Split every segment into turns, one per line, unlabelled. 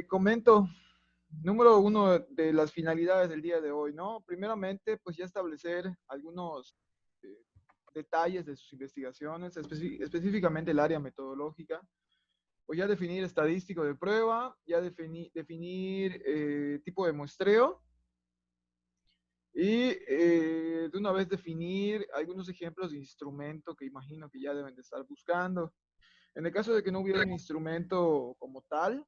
Comento, número uno de las finalidades del día de hoy, ¿no? Primeramente, pues ya establecer algunos eh, detalles de sus investigaciones, específicamente el área metodológica, pues ya definir estadístico de prueba, ya definir tipo de muestreo y de una vez definir algunos ejemplos de instrumento que imagino que ya deben de estar buscando. En el caso de que no hubiera un instrumento como tal,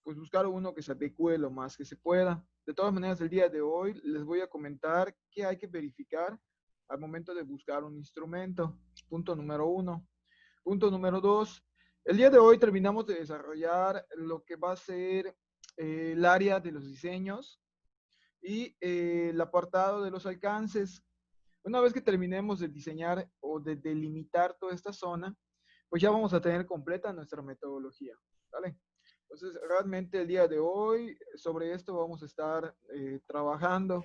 pues buscar uno que se adecue lo más que se pueda. De todas maneras, el día de hoy les voy a comentar qué hay que verificar al momento de buscar un instrumento. Punto número uno. Punto número dos. El día de hoy terminamos de desarrollar lo que va a ser el área de los diseños y el apartado de los alcances. Una vez que terminemos de diseñar o de delimitar toda esta zona, pues ya vamos a tener completa nuestra metodología. ¿Vale? Entonces, realmente el día de hoy sobre esto vamos a estar trabajando.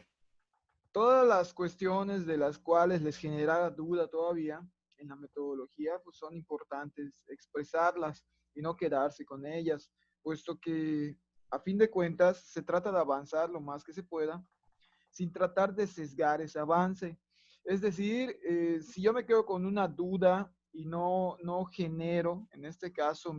Todas las cuestiones de las cuales les genera duda todavía en la metodología, pues son importantes expresarlas y no quedarse con ellas, puesto que a fin de cuentas se trata de avanzar lo más que se pueda sin tratar de sesgar ese avance. Es decir, si yo me quedo con una duda y no genero, en este caso,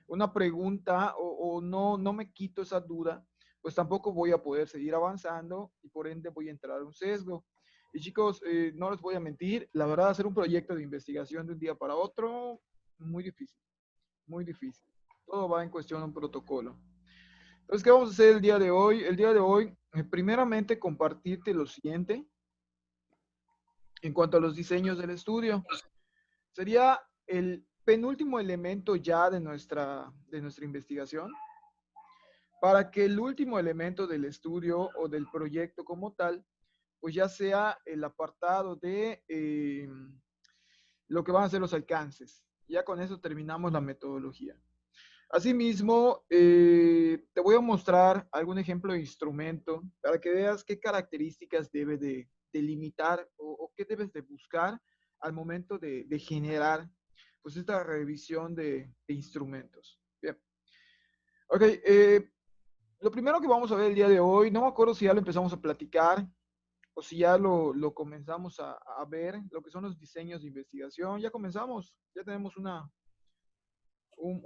una pregunta o no me quito esa duda, pues tampoco voy a poder seguir avanzando y por ende voy a entrar a un sesgo. Y chicos, no les voy a mentir, la verdad, hacer un proyecto de investigación de un día para otro, muy difícil, muy difícil. Todo va en cuestión de un protocolo. Entonces, ¿qué vamos a hacer el día de hoy? El día de hoy, primeramente, compartirte lo siguiente en cuanto a los diseños del estudio. Sería el penúltimo elemento ya de nuestra investigación para que el último elemento del estudio o del proyecto como tal, pues ya sea el apartado de lo que van a ser los alcances. Ya con eso terminamos la metodología. Asimismo, te voy a mostrar algún ejemplo de instrumento para que veas qué características debe de delimitar o qué debes de buscar al momento de generar pues esta revisión de instrumentos. Bien. Ok, lo primero que vamos a ver el día de hoy, no me acuerdo si ya lo empezamos a platicar o si ya lo comenzamos a ver, lo que son los diseños de investigación. Ya comenzamos, ya tenemos una, un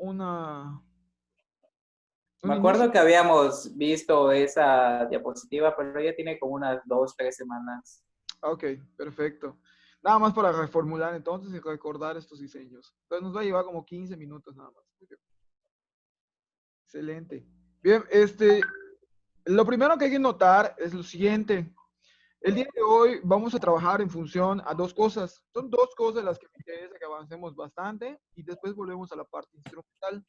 Me
inicio.
acuerdo que habíamos visto esa diapositiva, pero ya tiene como unas 2, 3 semanas.
Ok, perfecto. Nada más para reformular entonces y recordar estos diseños. Entonces nos va a llevar como 15 minutos nada más. Excelente. Bien, lo primero que hay que notar es lo siguiente. El día de hoy vamos a trabajar en función a dos cosas. Son dos cosas las que me interesa que avancemos bastante y después volvemos a la parte instrumental.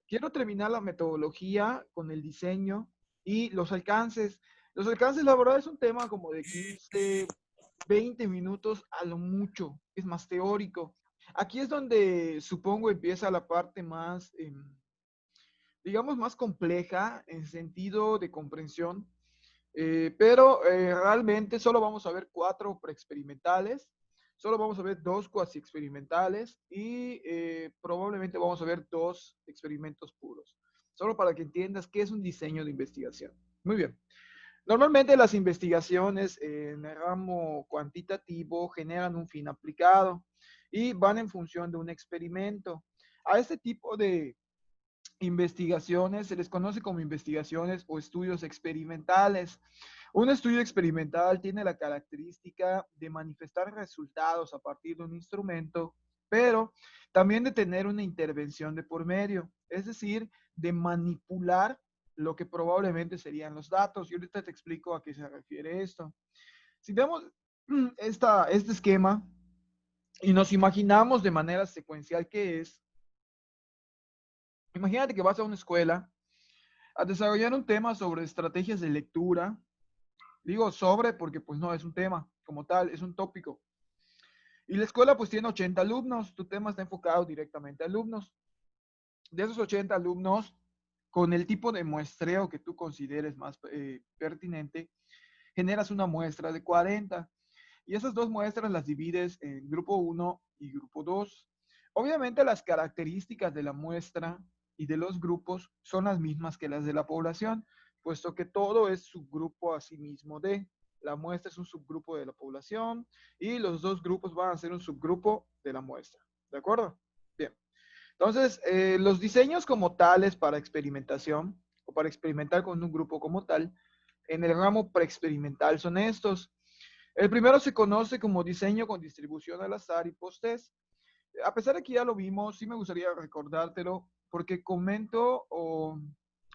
Quiero terminar la metodología con el diseño y los alcances. Los alcances, la verdad, es un tema como de 15, 20 minutos a lo mucho. Es más teórico. Aquí es donde supongo empieza la parte más, digamos, más compleja en sentido de comprensión. Pero realmente solo vamos a ver 4 preexperimentales, solo vamos a ver 2 cuasi experimentales y probablemente vamos a ver 2 experimentos puros. Solo para que entiendas qué es un diseño de investigación. Muy bien. Normalmente las investigaciones en el ramo cuantitativo generan un fin aplicado y van en función de un experimento. A este tipo de investigaciones se les conoce como investigaciones o estudios experimentales. Un estudio experimental tiene la característica de manifestar resultados a partir de un instrumento, pero también de tener una intervención de por medio, es decir, de manipular lo que probablemente serían los datos. Y ahorita te explico a qué se refiere esto. Si vemos este esquema y nos imaginamos de manera secuencial qué es, imagínate que vas a una escuela a desarrollar un tema sobre estrategias de lectura. Digo sobre porque pues no es un tema como tal, es un tópico. Y la escuela pues tiene 80 alumnos, tu tema está enfocado directamente a alumnos. De esos 80 alumnos, con el tipo de muestreo que tú consideres más pertinente, generas una muestra de 40. Y esas dos muestras las divides en grupo 1 y grupo 2. Obviamente las características de la muestra y de los grupos son las mismas que las de la población, puesto que todo es subgrupo a sí mismo de. La muestra es un subgrupo de la población y los dos grupos van a ser un subgrupo de la muestra. ¿De acuerdo? Bien. Entonces, los diseños como tales para experimentación o para experimentar con un grupo como tal, en el ramo preexperimental son estos. El primero se conoce como diseño con distribución al azar y post-test. A pesar de que ya lo vimos, sí me gustaría recordártelo porque comento o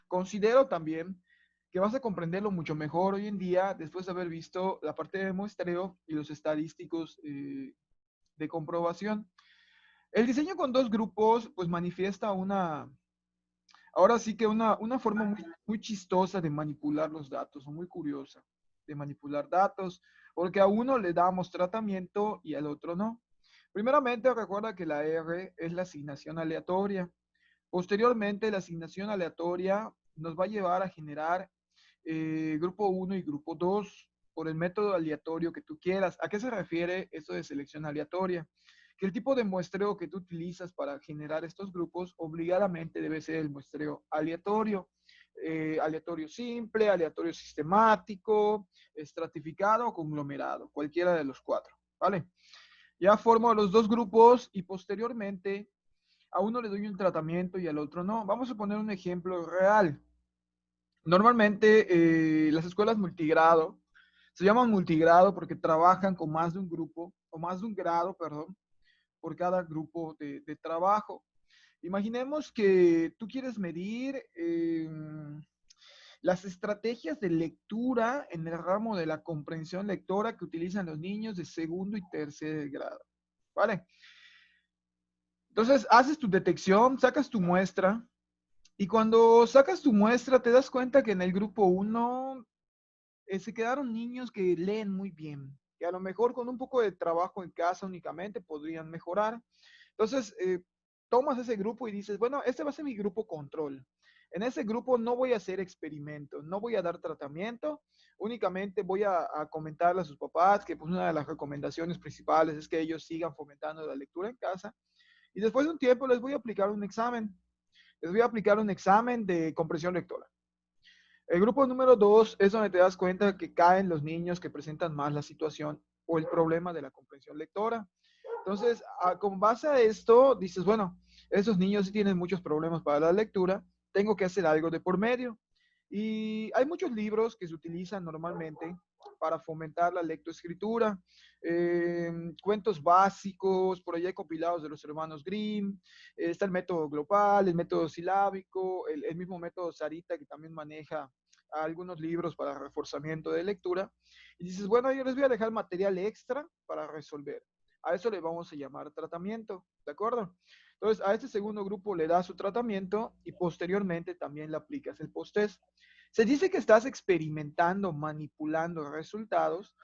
considero también que vas a comprenderlo mucho mejor hoy en día después de haber visto la parte de muestreo y los estadísticos de comprobación. El diseño con dos grupos pues manifiesta ahora sí que una forma muy chistosa de manipular los datos, o muy curiosa de manipular datos, porque a uno le damos tratamiento y al otro no. Primeramente, recuerda que la R es la asignación aleatoria. Posteriormente, la asignación aleatoria nos va a llevar a generar grupo uno y grupo 2 por el método aleatorio que tú quieras. ¿A qué se refiere esto de selección aleatoria? Que el tipo de muestreo que tú utilizas para generar estos grupos obligadamente debe ser el muestreo aleatorio. Aleatorio simple, aleatorio sistemático, estratificado o conglomerado, cualquiera de los cuatro, ¿vale? Ya formo los dos grupos y posteriormente a uno le doy un tratamiento y al otro no. Vamos a poner un ejemplo real. Normalmente las escuelas multigrado se llaman multigrado porque trabajan con más de un grupo, o más de un grado, perdón, por cada grupo de trabajo. Imaginemos que tú quieres medir las estrategias de lectura en el ramo de la comprensión lectora que utilizan los niños de segundo y tercer grado. ¿Vale? Entonces, haces tu detección, sacas tu muestra, y cuando sacas tu muestra te das cuenta que en el grupo uno se quedaron niños que leen muy bien, que a lo mejor con un poco de trabajo en casa únicamente podrían mejorar. Entonces, tomas ese grupo y dices, bueno, este va a ser mi grupo control. En ese grupo no voy a hacer experimentos, no voy a dar tratamiento, únicamente voy a comentarle a sus papás que pues, una de las recomendaciones principales es que ellos sigan fomentando la lectura en casa. Y después de un tiempo les voy a aplicar un examen. Les voy a aplicar un examen de comprensión lectora. El grupo número 2 es donde te das cuenta que caen los niños que presentan más la situación o el problema de la comprensión lectora. Entonces, con base a esto, dices, bueno, esos niños sí tienen muchos problemas para la lectura, tengo que hacer algo de por medio. Y hay muchos libros que se utilizan normalmente para fomentar la lectoescritura, cuentos básicos, por ahí hay compilados de los hermanos Grimm, está el método global, el método silábico, el mismo método Sarita que también maneja algunos libros para reforzamiento de lectura. Y dices, bueno, yo les voy a dejar material extra para resolver. A eso le vamos a llamar tratamiento, ¿de acuerdo? Entonces, a este segundo grupo le das su tratamiento y posteriormente también le aplicas el post-test. Se dice que estás experimentando, manipulando resultados,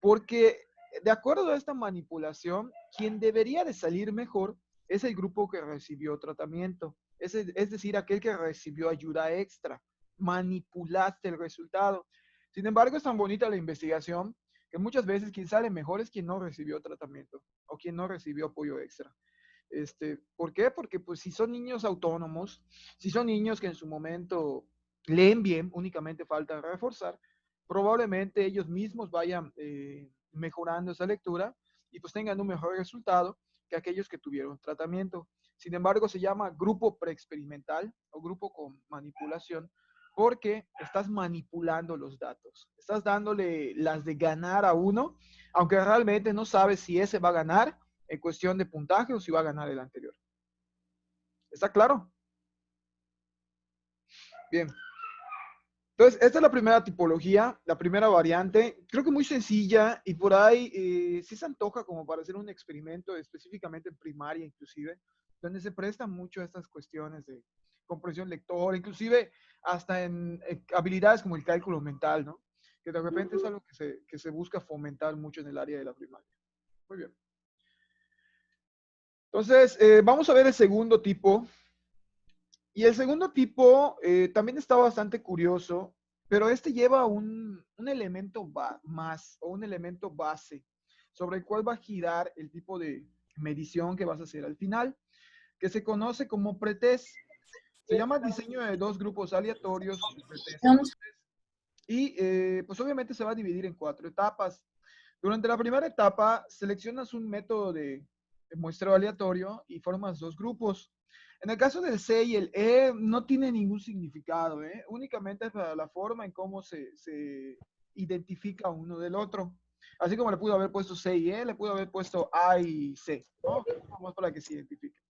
porque de acuerdo a esta manipulación, quien debería de salir mejor es el grupo que recibió tratamiento, es decir, aquel que recibió ayuda extra. Manipulaste el resultado. Sin embargo, es tan bonita la investigación que muchas veces quien sale mejor es quien no recibió tratamiento o quien no recibió apoyo extra. ¿Por qué? Porque pues si son niños autónomos, si son niños que en su momento leen bien, únicamente falta reforzar, probablemente ellos mismos vayan mejorando esa lectura y pues tengan un mejor resultado que aquellos que tuvieron tratamiento. Sin embargo, se llama grupo preexperimental o grupo con manipulación porque estás manipulando los datos. Estás dándole las de ganar a uno, aunque realmente no sabes si ese va a ganar en cuestión de puntaje o si va a ganar el anterior. ¿Está claro? Bien. Entonces, esta es la primera tipología, la primera variante. Creo que muy sencilla y por ahí sí se antoja como para hacer un experimento específicamente en primaria inclusive, donde se prestan mucho a estas cuestiones de comprensión lectora, inclusive hasta en habilidades como el cálculo mental, ¿no? Que de repente es algo que se busca fomentar mucho en el área de la primaria. Muy bien. Entonces, vamos a ver el segundo tipo. Y el segundo tipo también está bastante curioso, pero este lleva un elemento más o un elemento base sobre el cual va a girar el tipo de medición que vas a hacer al final, que se conoce como pretest. Se llama diseño de dos grupos aleatorios, pretest y
Vamos.
posttest. Y pues obviamente se va a dividir en 4 etapas. Durante la primera etapa, seleccionas un método de muestreo aleatorio y formas dos grupos. En el caso del C y el E, no tiene ningún significado, ¿eh? Únicamente es para la forma en cómo se identifica uno del otro. Así como le pudo haber puesto C y E, le pudo haber puesto A y C, ¿no? Vamos para que se identifique.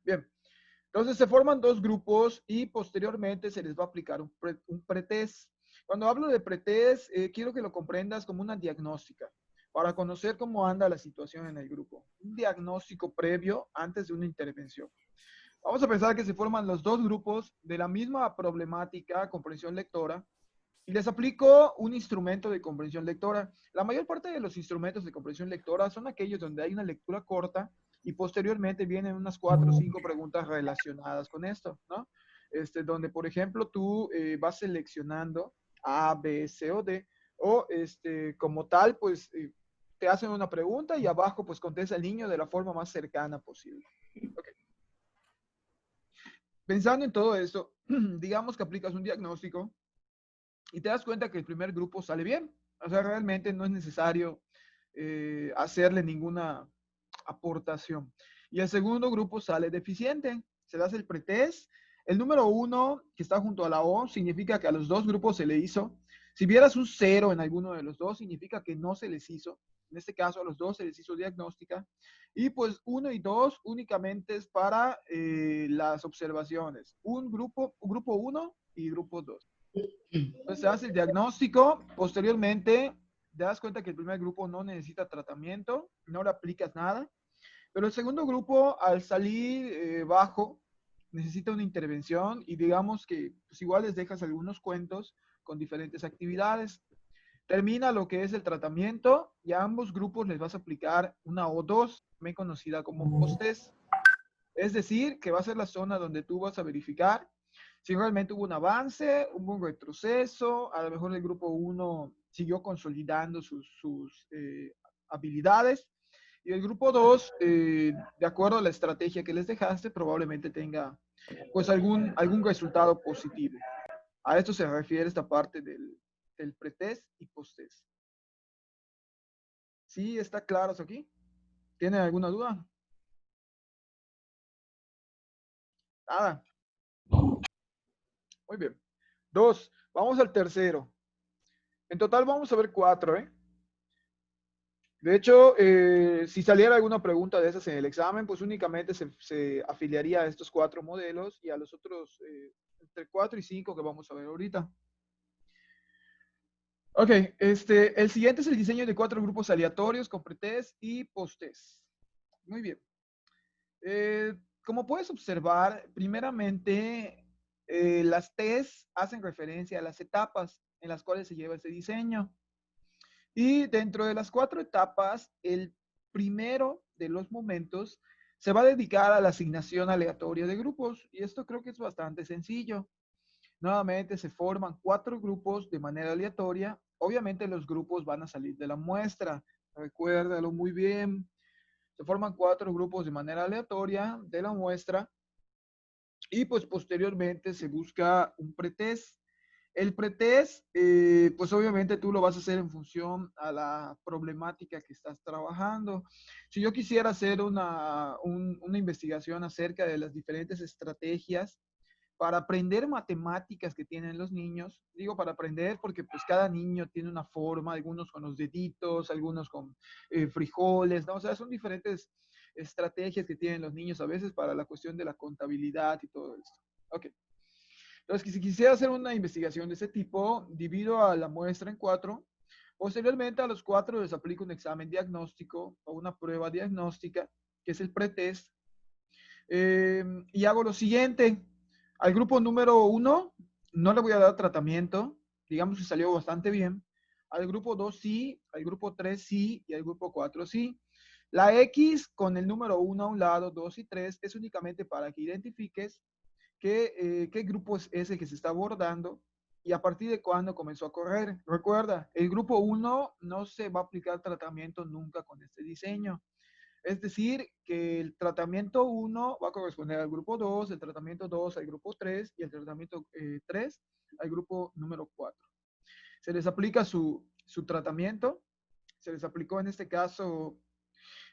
Bien, entonces se forman dos grupos y posteriormente se les va a aplicar un pretest. Cuando hablo de pretest, quiero que lo comprendas como una diagnóstica para conocer cómo anda la situación en el grupo. Un diagnóstico previo antes de una intervención. Vamos a pensar que se forman los dos grupos de la misma problemática, comprensión lectora, y les aplico un instrumento de comprensión lectora. La mayor parte de los instrumentos de comprensión lectora son aquellos donde hay una lectura corta y posteriormente vienen unas 4 o 5 preguntas relacionadas con esto, ¿no? Donde, por ejemplo, tú vas seleccionando A, B, C o D, o como tal, pues te hacen una pregunta y abajo pues contesta el niño de la forma más cercana posible. Okay. Pensando en todo esto, digamos que aplicas un diagnóstico y te das cuenta que el primer grupo sale bien. O sea, realmente no es necesario hacerle ninguna aportación. Y el segundo grupo sale deficiente. Se le hace el pretest. El número 1, que está junto a la O, significa que a los dos grupos se le hizo. Si vieras un 0 en alguno de los dos, significa que no se les hizo. En este caso, a los dos se les hizo diagnóstica. Y pues 1 y 2 únicamente es para las observaciones. Grupo 1 y grupo 2. Entonces se hace el diagnóstico, posteriormente te das cuenta que el primer grupo no necesita tratamiento, no le aplicas nada, pero el segundo grupo al salir bajo necesita una intervención y digamos que pues igual les dejas algunos cuentos con diferentes actividades. Termina lo que es el tratamiento y a ambos grupos les vas a aplicar una o dos, también conocida como post-test. Es decir, que va a ser la zona donde tú vas a verificar si realmente hubo un avance, hubo un retroceso, a lo mejor el grupo 1 siguió consolidando sus habilidades y el grupo 2, de acuerdo a la estrategia que les dejaste, probablemente tenga pues algún resultado positivo. A esto se refiere esta parte del pretest y posttest. ¿Sí está claro eso aquí? ¿Tienen alguna duda? Nada. Muy bien. 2. Vamos al tercero. En total vamos a ver 4, ¿eh? De hecho, si saliera alguna pregunta de esas en el examen, pues únicamente se afiliaría a estos 4 modelos y a los otros entre 4 y 5 que vamos a ver ahorita. Ok, el siguiente es el diseño de 4 grupos aleatorios con pretest y posttest. Muy bien. Como puedes observar, primeramente, las test hacen referencia a las etapas en las cuales se lleva ese diseño. Y dentro de las 4 etapas, el primero de los momentos se va a dedicar a la asignación aleatoria de grupos. Y esto creo que es bastante sencillo. Nuevamente se forman 4 grupos de manera aleatoria. Obviamente los grupos van a salir de la muestra. Recuérdalo muy bien. Se forman 4 grupos de manera aleatoria de la muestra. Y pues posteriormente se busca un pretest. El pretest, pues obviamente tú lo vas a hacer en función a la problemática que estás trabajando. Si yo quisiera hacer una investigación acerca de las diferentes estrategias para aprender matemáticas que tienen los niños, digo para aprender porque pues cada niño tiene una forma, algunos con los deditos, algunos con frijoles, ¿no? O sea, son diferentes estrategias que tienen los niños a veces para la cuestión de la contabilidad y todo esto. Ok. Entonces, si quisiera hacer una investigación de ese tipo, divido a la muestra en 4. Posteriormente, a los 4 les aplico un examen diagnóstico o una prueba diagnóstica, que es el pretest. Y hago lo siguiente. Al grupo número 1 no le voy a dar tratamiento. Digamos que salió bastante bien. Al grupo 2 sí, al grupo 3 sí y al grupo 4 sí. La X con el número 1 a un lado, 2 y 3 es únicamente para que identifiques qué grupo es ese que se está abordando y a partir de cuándo comenzó a correr. Recuerda, el grupo 1 no se va a aplicar tratamiento nunca con este diseño. Es decir, que el tratamiento 1 va a corresponder al grupo 2, el tratamiento 2 al grupo 3 y el tratamiento 3 al grupo número 4. Se les aplica su tratamiento, se les aplicó en este caso,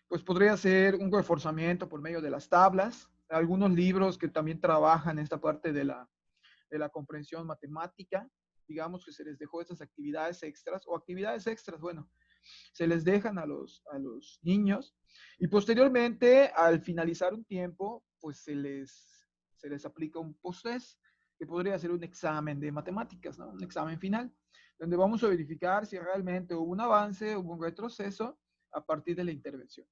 pues podría ser un reforzamiento por medio de las tablas, algunos libros que también trabajan esta parte de la comprensión matemática, digamos que se les dejó esas actividades extras o actividades extras, bueno, se les dejan a los niños y posteriormente, al finalizar un tiempo, pues se les aplica un post-test, que podría ser un examen de matemáticas, ¿no? Un examen final, donde vamos a verificar si realmente hubo un avance, hubo un retroceso a partir de la intervención.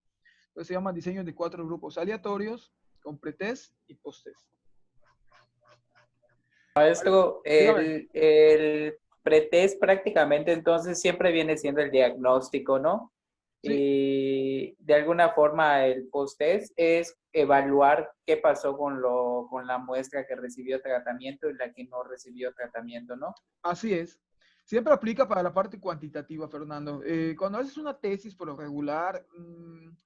Entonces se llama diseño de 4 grupos aleatorios, con pretest y post-test.
Maestro,
Dígame.
el pretest prácticamente entonces siempre viene siendo el diagnóstico, ¿no?
Sí,
Y de alguna forma el post-test es evaluar qué pasó con la muestra que recibió tratamiento y la que no recibió tratamiento, ¿no?
así es. Siempre aplica para la parte cuantitativa, Fernando. Cuando haces una tesis por lo regular,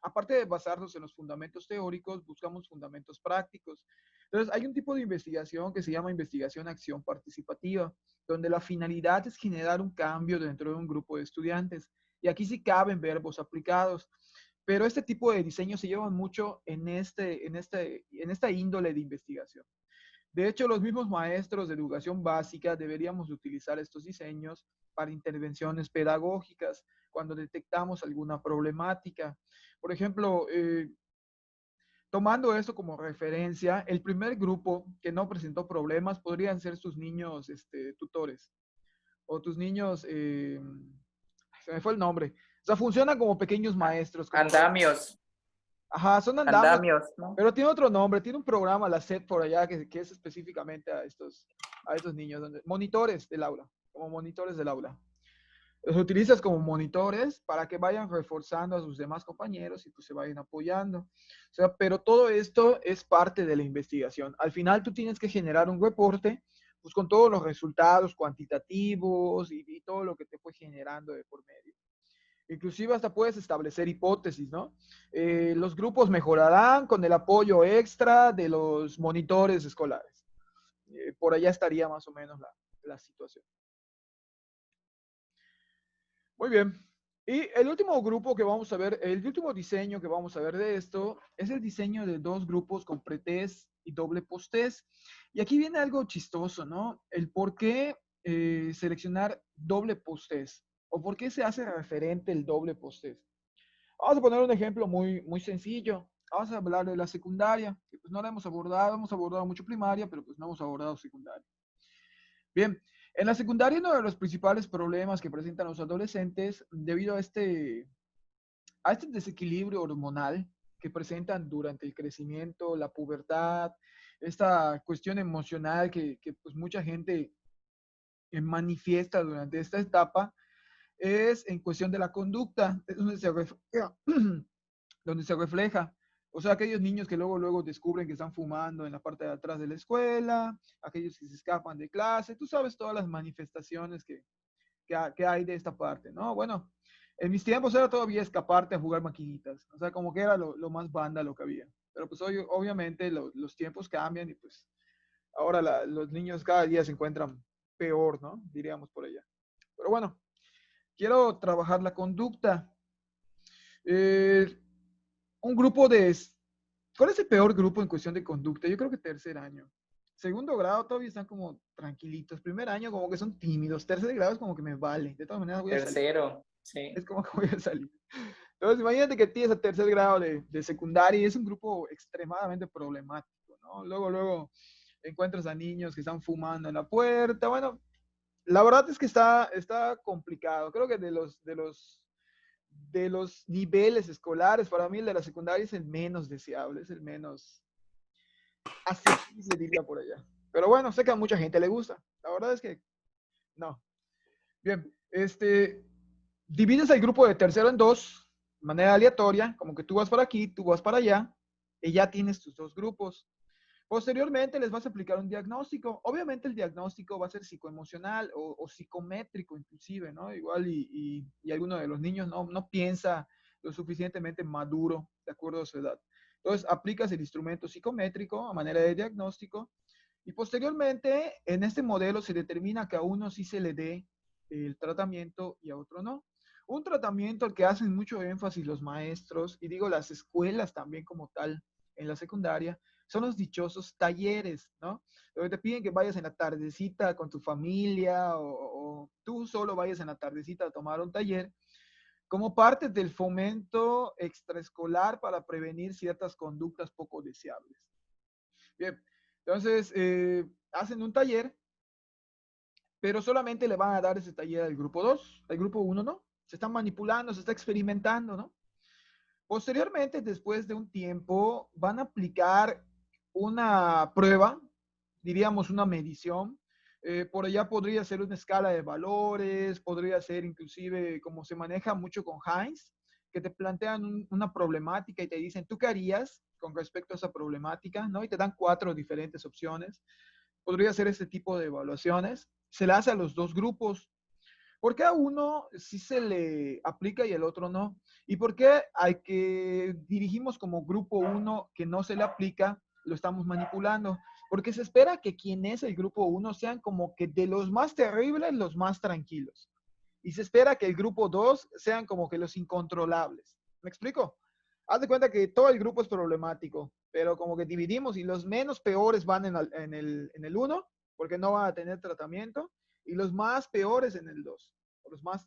aparte de basarnos en los fundamentos teóricos, buscamos fundamentos prácticos. Entonces, hay un tipo de investigación que se llama investigación-acción participativa, donde la finalidad es generar un cambio dentro de un grupo de estudiantes. Y aquí sí caben verbos aplicados. Pero este tipo de diseño se lleva mucho en esta índole de investigación. De hecho, los mismos maestros de educación básica deberíamos utilizar estos diseños para intervenciones pedagógicas cuando detectamos alguna problemática. Por ejemplo, tomando esto como referencia, el primer grupo que no presentó problemas podrían ser sus niños tutores o tus niños, se me fue el nombre. O sea, funcionan como pequeños maestros, como
Andamios,
ajá, son andamios,
andamios, ¿no?
pero tiene otro nombre, tiene un programa, la SED por allá, que es específicamente a estos niños, monitores del aula, como monitores del aula. Los utilizas como monitores para que vayan reforzando a sus demás compañeros y pues se vayan apoyando. O sea, pero todo esto es parte de la investigación. Al final tú tienes que generar un reporte pues con todos los resultados cuantitativos y todo lo que te fue generando de por medio. Inclusive hasta puedes establecer hipótesis, ¿no? Los grupos mejorarán con el apoyo extra de los monitores escolares. Por allá estaría más o menos la situación. Muy bien. Y el último grupo que vamos a ver, el último diseño que vamos a ver de esto es el diseño de dos grupos con pretest y doble posttest. Y aquí viene algo chistoso, ¿no? El por qué seleccionar doble posttest o por qué se hace referente el doble posttest. Vamos a poner un ejemplo muy sencillo. Vamos a hablar de la secundaria, que pues no la hemos abordado mucho primaria, pero pues no hemos abordado secundaria. Bien, en la secundaria uno de los principales problemas que presentan los adolescentes debido a este desequilibrio hormonal que presentan durante el crecimiento, la pubertad, esta cuestión emocional que pues mucha gente manifiesta durante esta etapa, es en cuestión de la conducta, es donde se refleja, donde se refleja. O sea, aquellos niños que luego descubren que están fumando en la parte de atrás de la escuela, aquellos que se escapan de clase, tú sabes todas las manifestaciones que hay de esta parte, ¿no? Bueno, en mis tiempos era todavía escaparte a jugar maquinitas, o sea, como que era lo más banda lo que había. Pero pues hoy, obviamente los tiempos cambian y pues ahora los niños cada día se encuentran peor, ¿no? Diríamos por allá. Pero bueno, quiero trabajar la conducta. Eh, un grupo de... ¿Cuál es el peor grupo en cuestión de conducta? Yo creo que tercer año. Segundo grado todavía están como tranquilitos. Primer año como que son tímidos. Tercer grado es como que me vale. De todas maneras voy a salir.
Tercero, sí.
Es como que voy a salir. Entonces imagínate que tienes a tercer grado de secundaria y es un grupo extremadamente problemático, ¿no? Luego encuentras a niños que están fumando en la puerta. Bueno, la verdad es que está complicado. Creo que de los niveles escolares, para mí el de la secundaria es el menos deseable, es el menos asequible, diría por allá. Pero bueno, sé que a mucha gente le gusta. La verdad es que no. Bien, divides el grupo de tercero en dos, de manera aleatoria, como que tú vas para aquí, tú vas para allá, y ya tienes tus dos grupos. Posteriormente les vas a aplicar un diagnóstico. Obviamente el diagnóstico va a ser psicoemocional o psicométrico inclusive, ¿no? Igual y alguno de los niños no piensa lo suficientemente maduro de acuerdo a su edad. Entonces, aplicas el instrumento psicométrico a manera de diagnóstico y posteriormente en este modelo se determina que a uno sí se le dé el tratamiento y a otro no. Un tratamiento al que hacen mucho énfasis los maestros, y digo las escuelas también como tal en la secundaria, son los dichosos talleres, ¿no? Donde te piden que vayas en la tardecita con tu familia o tú solo vayas en la tardecita a tomar un taller como parte del fomento extraescolar para prevenir ciertas conductas poco deseables. Bien, entonces hacen un taller, pero solamente le van a dar ese taller al grupo 2, al grupo 1 no. Se están manipulando, se está experimentando, ¿no? Posteriormente, después de un tiempo, van a aplicar una prueba, diríamos una medición. Por allá podría ser una escala de valores, podría ser inclusive como se maneja mucho con Heinz, que te plantean una problemática y te dicen, ¿tú qué harías con respecto a esa problemática? ¿No? Y te dan 4 diferentes opciones. Podría ser este tipo de evaluaciones. Se le hace a los dos grupos. ¿Por qué a uno sí se le aplica y el otro no? ¿Y por qué al que dirigimos como grupo uno que no se le aplica, lo estamos manipulando? Porque se espera que quien es el grupo uno sean como que de los más terribles, los más tranquilos. Y se espera que el grupo 2 sean como que los incontrolables. ¿Me explico? Haz de cuenta que todo el grupo es problemático, pero como que dividimos y los menos peores van en el 1, porque no van a tener tratamiento, y los más peores en el 2,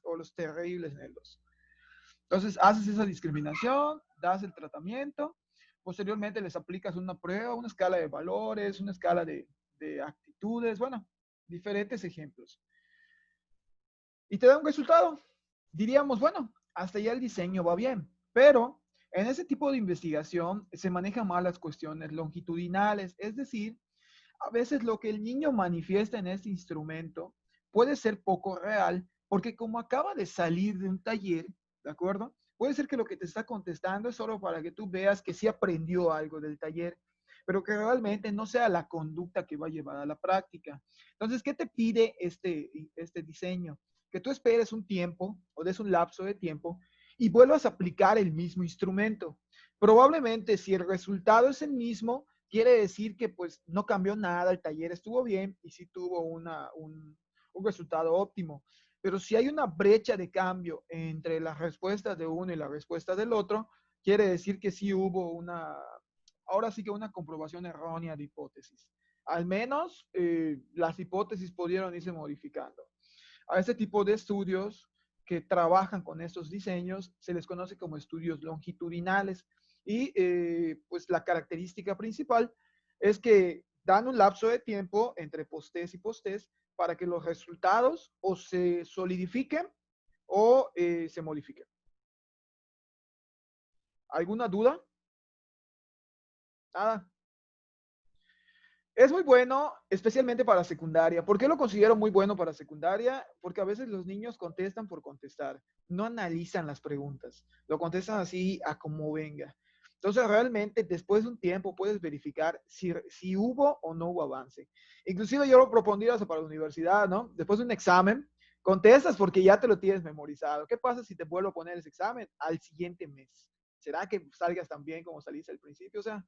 o los terribles en el 2. Entonces, haces esa discriminación, das el tratamiento, posteriormente les aplicas una prueba, una escala de valores, una escala de actitudes, bueno, diferentes ejemplos. Y te da un resultado. Diríamos, bueno, hasta ya el diseño va bien, pero en ese tipo de investigación se manejan mal las cuestiones longitudinales, es decir, a veces lo que el niño manifiesta en este instrumento puede ser poco real, porque como acaba de salir de un taller, ¿de acuerdo? Puede ser que lo que te está contestando es solo para que tú veas que sí aprendió algo del taller, pero que realmente no sea la conducta que va a llevar a la práctica. Entonces, ¿qué te pide este diseño? Que tú esperes un tiempo o des un lapso de tiempo y vuelvas a aplicar el mismo instrumento. Probablemente si el resultado es el mismo, quiere decir que pues no cambió nada, el taller estuvo bien y sí tuvo un resultado óptimo. Pero si hay una brecha de cambio entre las respuestas de uno y la respuesta del otro, quiere decir que sí hubo ahora sí que una comprobación errónea de hipótesis. Al menos las hipótesis pudieron irse modificando. A este tipo de estudios que trabajan con estos diseños se les conoce como estudios longitudinales y pues la característica principal es que dan un lapso de tiempo entre post-test y post-test para que los resultados o se solidifiquen o se modifiquen. ¿Alguna duda? Nada. Es muy bueno, especialmente para secundaria. ¿Por qué lo considero muy bueno para secundaria? Porque a veces los niños contestan por contestar, no analizan las preguntas, lo contestan así a como venga. Entonces, realmente, después de un tiempo puedes verificar si hubo o no hubo avance. Inclusive yo lo propondría eso para la universidad, ¿no? Después de un examen, contestas porque ya te lo tienes memorizado. ¿Qué pasa si te vuelvo a poner ese examen al siguiente mes? ¿Será que salgas tan bien como saliste al principio? O sea,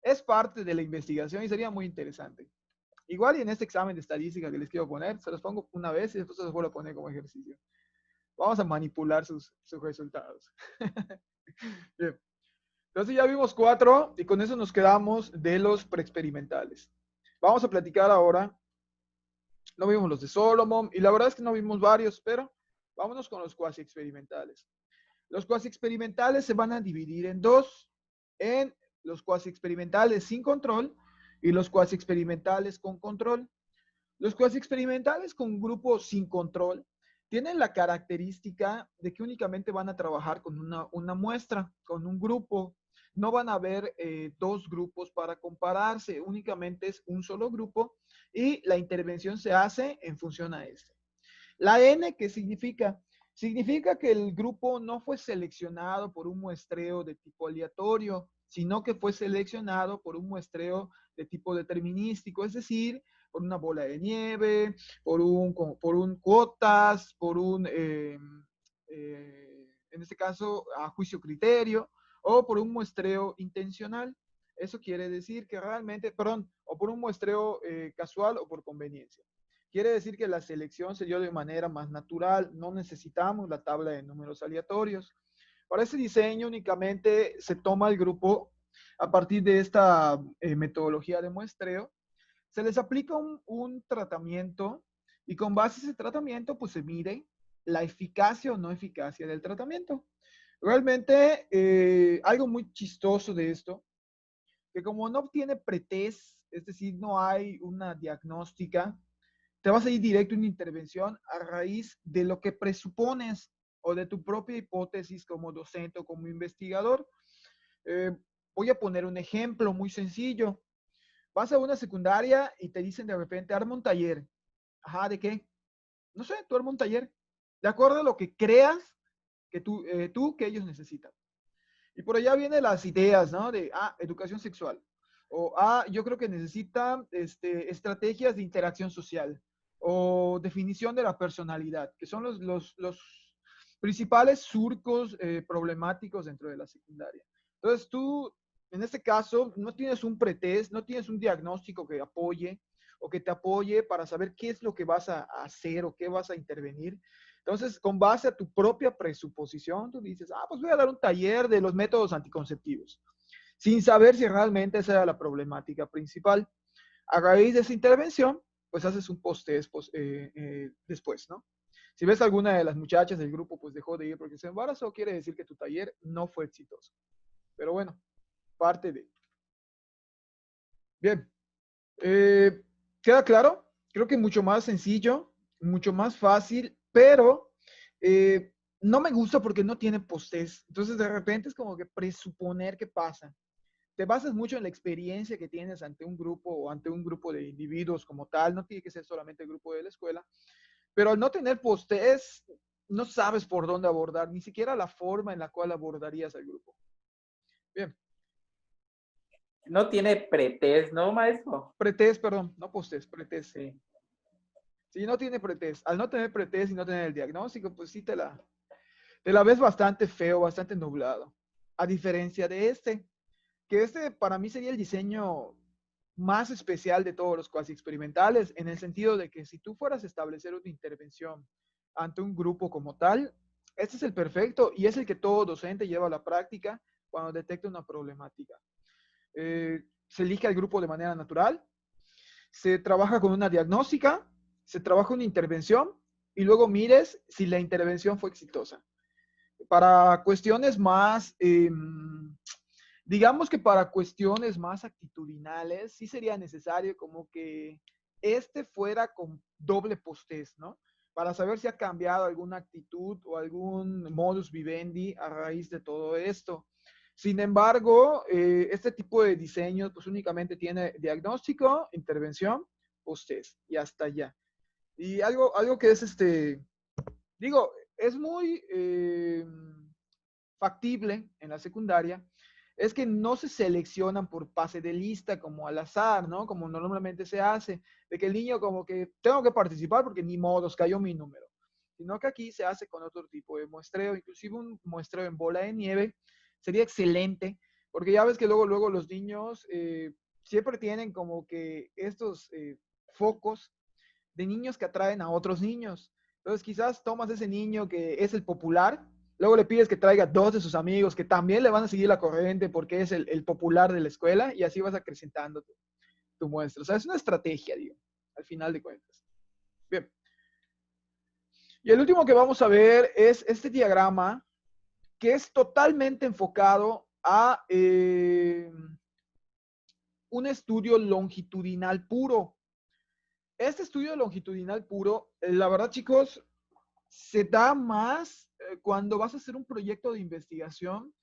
es parte de la investigación y sería muy interesante. Igual y en este examen de estadística que les quiero poner, se los pongo una vez y después se los vuelvo a poner como ejercicio. Vamos a manipular sus resultados. Bien. Entonces ya vimos 4 y con eso nos quedamos de los preexperimentales. Vamos a platicar ahora. No vimos los de Solomon y la verdad es que no vimos varios, pero vámonos con los cuasi experimentales. Los cuasi experimentales se van a dividir en dos, en los cuasi experimentales sin control y los cuasi experimentales con control. Los cuasi experimentales con grupo sin control tienen la característica de que únicamente van a trabajar con una muestra, con un grupo. No van a haber dos grupos para compararse, únicamente es un solo grupo y la intervención se hace en función a este. La N, ¿qué significa? Significa que el grupo no fue seleccionado por un muestreo de tipo aleatorio, sino que fue seleccionado por un muestreo de tipo determinístico, es decir, por una bola de nieve, por un cuotas, en este caso, a juicio criterio, o por un muestreo intencional. Eso quiere decir que realmente, perdón, o por un muestreo casual o por conveniencia. Quiere decir que la selección se dio de manera más natural, no necesitamos la tabla de números aleatorios. Para ese diseño únicamente se toma el grupo a partir de esta metodología de muestreo, se les aplica un tratamiento y con base a ese tratamiento pues se mide la eficacia o no eficacia del tratamiento. Realmente algo muy chistoso de esto, que como no tiene pretest, es decir, no hay una diagnóstica, te vas a ir directo a una intervención a raíz de lo que presupones o de tu propia hipótesis como docente o como investigador. Eh, Voy a poner un ejemplo muy sencillo. Vas a una secundaria y te dicen de repente, arma un taller. Ajá, ¿de qué? No sé, tú arma un taller. De acuerdo a lo que creas que que ellos necesitan. Y por allá vienen las ideas, ¿no? De, educación sexual. O, yo creo que necesita estrategias de interacción social. O definición de la personalidad, que son los principales surcos problemáticos dentro de la secundaria. Entonces tú, en este caso, no tienes un pretest, no tienes un diagnóstico que apoye o que te apoye para saber qué es lo que vas a hacer o qué vas a intervenir. Entonces, con base a tu propia presuposición, tú dices, pues voy a dar un taller de los métodos anticonceptivos, sin saber si realmente esa era la problemática principal. A raíz de esa intervención, pues haces un post-test después, ¿no? Si ves alguna de las muchachas del grupo, pues dejó de ir porque se embarazó, quiere decir que tu taller no fue exitoso. Pero bueno, parte de. Bien. ¿Queda claro? Creo que mucho más sencillo, mucho más fácil, pero no me gusta porque no tiene postés. Entonces, de repente es como que presuponer qué pasa. Te basas mucho en la experiencia que tienes ante un grupo o ante un grupo de individuos como tal. No tiene que ser solamente el grupo de la escuela. Pero al no tener postés, no sabes por dónde abordar, ni siquiera la forma en la cual abordarías al grupo. Bien.
No tiene pretest, ¿no, maestro?
Pretest, perdón, no postés, pretest.
Sí.
Sí, no tiene pretest. Al no tener pretest y no tener el diagnóstico, pues sí te la ves bastante feo, bastante nublado. A diferencia de que para mí sería el diseño más especial de todos los cuasi experimentales, en el sentido de que si tú fueras a establecer una intervención ante un grupo como tal, este es el perfecto y es el que todo docente lleva a la práctica cuando detecta una problemática. Se elige al grupo de manera natural, se trabaja con una diagnóstica, se trabaja una intervención y luego mires si la intervención fue exitosa. Para cuestiones más, digamos que para cuestiones más actitudinales, sí sería necesario como que fuera con doble post-test, ¿no? Para saber si ha cambiado alguna actitud o algún modus vivendi a raíz de todo esto. Sin embargo, este tipo de diseños pues únicamente tiene diagnóstico, intervención, post-test y hasta allá. Y algo que es digo, es muy factible en la secundaria, es que no se seleccionan por pase de lista como al azar, ¿no? Como normalmente se hace, de que el niño como que tengo que participar porque ni modos, cayó mi número, sino que aquí se hace con otro tipo de muestreo, inclusive un muestreo en bola de nieve sería excelente, porque ya ves que luego los niños siempre tienen como que estos focos de niños que atraen a otros niños. Entonces quizás tomas ese niño que es el popular, luego le pides que traiga dos de sus amigos que también le van a seguir la corriente porque es el popular de la escuela y así vas acrecentando tu muestra. O sea, es una estrategia, digo, al final de cuentas. Bien. Y el último que vamos a ver es este diagrama que es totalmente enfocado a un estudio longitudinal puro. Este estudio longitudinal puro, la verdad, chicos, se da más cuando vas a hacer un proyecto de investigación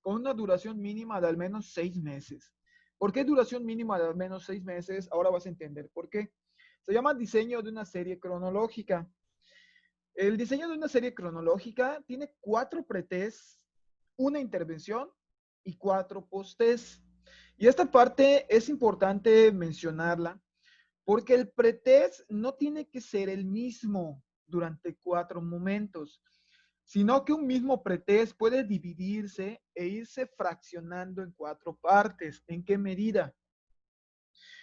con una duración mínima de al menos 6 meses. ¿Por qué duración mínima de al menos 6 meses? Ahora vas a entender por qué. Se llama diseño de una serie cronológica. El diseño de una serie cronológica tiene 4 pretests, una intervención y 4 postes. Y esta parte es importante mencionarla porque el pretest no tiene que ser el mismo durante 4 momentos. sino que un mismo pretest puede dividirse e irse fraccionando en 4 partes. ¿En qué medida?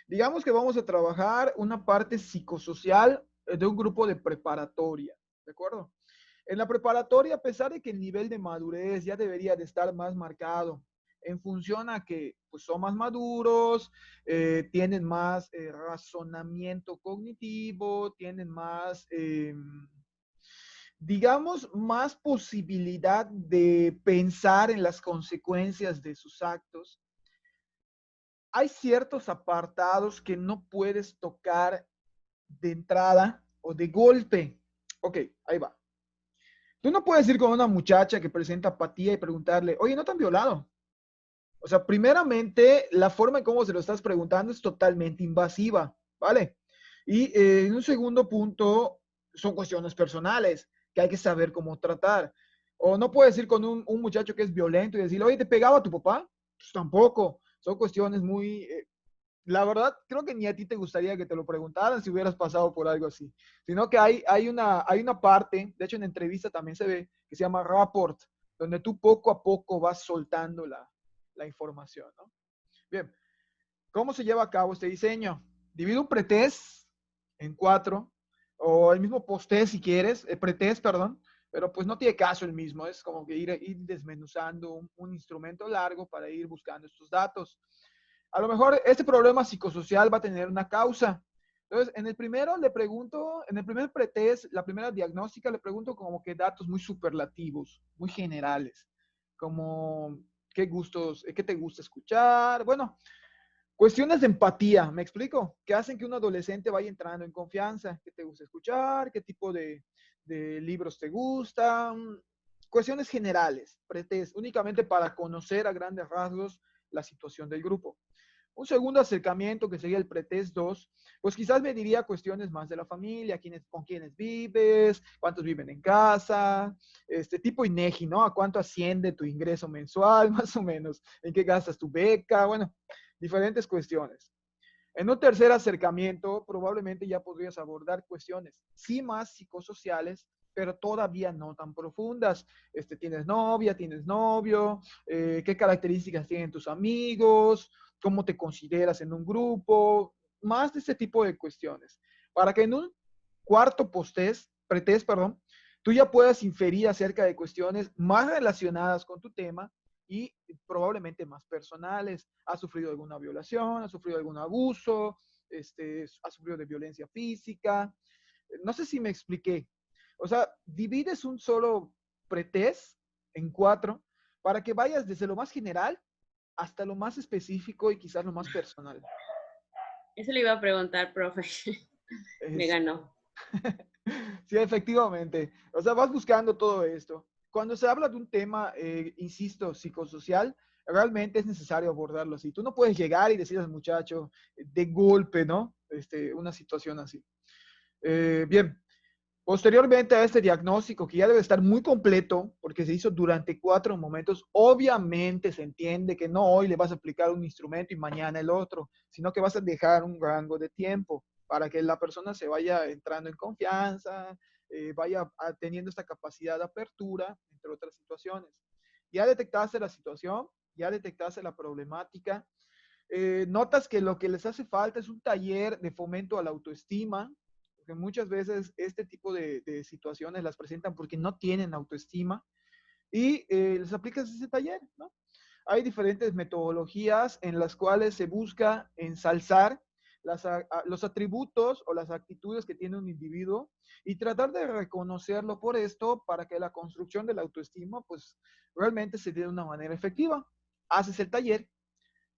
Digamos que vamos a trabajar una parte psicosocial de un grupo de preparatoria, ¿de acuerdo? En la preparatoria, a pesar de que el nivel de madurez ya debería de estar más marcado, en función a que pues, son más maduros, tienen más razonamiento cognitivo, tienen más, digamos, más posibilidad de pensar en las consecuencias de sus actos. Hay ciertos apartados que no puedes tocar de entrada o de golpe. Ok, ahí va. Tú no puedes ir con una muchacha que presenta apatía y preguntarle, oye, ¿no te han violado? O sea, primeramente, la forma en cómo se lo estás preguntando es totalmente invasiva, ¿vale? Y en un segundo punto, son cuestiones personales que hay que saber cómo tratar. O no puedes ir con un muchacho que es violento y decirle, oye, ¿te pegaba tu papá? Pues tampoco. Son cuestiones muy, la verdad, creo que ni a ti te gustaría que te lo preguntaran si hubieras pasado por algo así, sino que hay una parte, de hecho en entrevista también se ve, que se llama rapport, donde tú poco a poco vas soltando la información, ¿no? Bien, ¿cómo se lleva a cabo este diseño? Divide un pretest en 4, o el mismo posttest si quieres, pretest, perdón, pero pues no tiene caso el mismo, es como que ir desmenuzando un instrumento largo para ir buscando estos datos. A lo mejor este problema psicosocial va a tener una causa. Entonces, en el primero le pregunto, en el primer pretest, la primera diagnóstica, le pregunto como que datos muy superlativos, muy generales, como qué gustos, qué te gusta escuchar, bueno, cuestiones de empatía, ¿me explico? Que hacen que un adolescente vaya entrando en confianza, qué te gusta escuchar, qué tipo de libros te gustan, cuestiones generales, pretest, únicamente para conocer a grandes rasgos la situación del grupo. Un segundo acercamiento, que sería el pretest 2, pues quizás me diría cuestiones más de la familia, con quiénes vives, cuántos viven en casa, este tipo INEGI, ¿no? ¿A cuánto asciende tu ingreso mensual, más o menos? ¿En qué gastas tu beca? Bueno, diferentes cuestiones. En un tercer acercamiento, probablemente ya podrías abordar cuestiones, sí más psicosociales, pero todavía no tan profundas. ¿Tienes novia? ¿Tienes novio? ¿Qué características tienen tus amigos? ¿Cómo te consideras en un grupo? Más de este tipo de cuestiones. Para que en un cuarto pretest, perdón, tú ya puedas inferir acerca de cuestiones más relacionadas con tu tema y probablemente más personales. ¿Ha sufrido alguna violación? ¿Ha sufrido algún abuso? ¿Ha sufrido de violencia física? No sé si me expliqué. O sea, divides un solo pretest en 4 para que vayas desde lo más general hasta lo más específico y quizás lo más personal.
Eso le iba a preguntar, profe. Me
Es,
ganó.
sí, efectivamente. O sea, vas buscando todo esto. Cuando se habla de un tema, insisto, psicosocial, realmente es necesario abordarlo así. Tú no puedes llegar y decir al muchacho de golpe, ¿no? Una situación así. Bien, posteriormente a este diagnóstico, que ya debe estar muy completo, porque se hizo durante 4 momentos, obviamente se entiende que no hoy le vas a aplicar un instrumento y mañana el otro, sino que vas a dejar un rango de tiempo para que la persona se vaya entrando en confianza, vaya teniendo esta capacidad de apertura, entre otras situaciones. Ya detectaste la situación, ya detectaste la problemática, notas que lo que les hace falta es un taller de fomento a la autoestima, porque muchas veces este tipo de situaciones las presentan porque no tienen autoestima y les aplicas ese taller, ¿no? Hay diferentes metodologías en las cuales se busca ensalzar los atributos o las actitudes que tiene un individuo y tratar de reconocerlo por esto para que la construcción de la autoestima pues realmente se dé de una manera efectiva. Haces el taller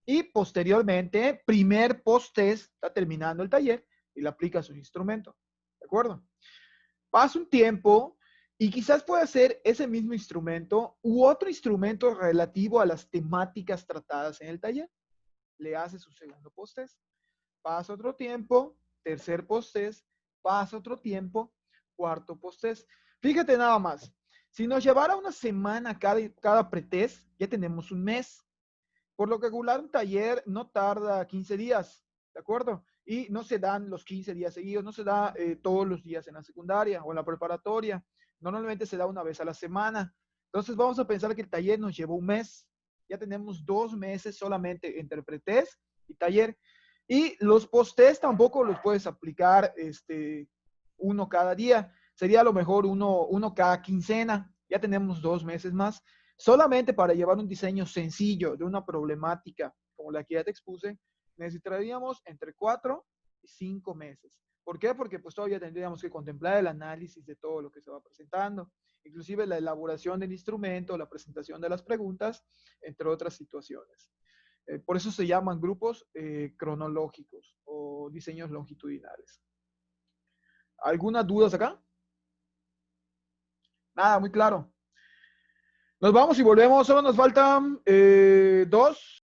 y posteriormente, primer post-test, está terminando el taller y le aplicas un instrumento. ¿De acuerdo? Pasa un tiempo y quizás pueda ser ese mismo instrumento u otro instrumento relativo a las temáticas tratadas en el taller. Le hace su segundo post-test. Pasa otro tiempo, tercer post-test, pasa otro tiempo, cuarto post-test. Fíjate nada más, si nos llevara una semana cada pretest, ya tenemos un mes. Por lo regular, un taller no tarda 15 días, ¿de acuerdo? Y no se dan los 15 días seguidos, no se da todos los días en la secundaria o en la preparatoria. Normalmente se da una vez a la semana. Entonces vamos a pensar que el taller nos llevó un mes. Ya tenemos 2 meses solamente entre pretest y taller. Y los post-test tampoco los puedes aplicar uno cada día. Sería a lo mejor uno cada quincena. Ya tenemos 2 meses más. Solamente para llevar un diseño sencillo de una problemática como la que ya te expuse, necesitaríamos entre 4 y 5 meses. ¿Por qué? Porque pues todavía tendríamos que contemplar el análisis de todo lo que se va presentando, inclusive la elaboración del instrumento, la presentación de las preguntas, entre otras situaciones. Por eso se llaman grupos cronológicos o diseños longitudinales. ¿Algunas dudas acá? Nada, muy claro. Nos vamos y volvemos. Solo nos faltan 2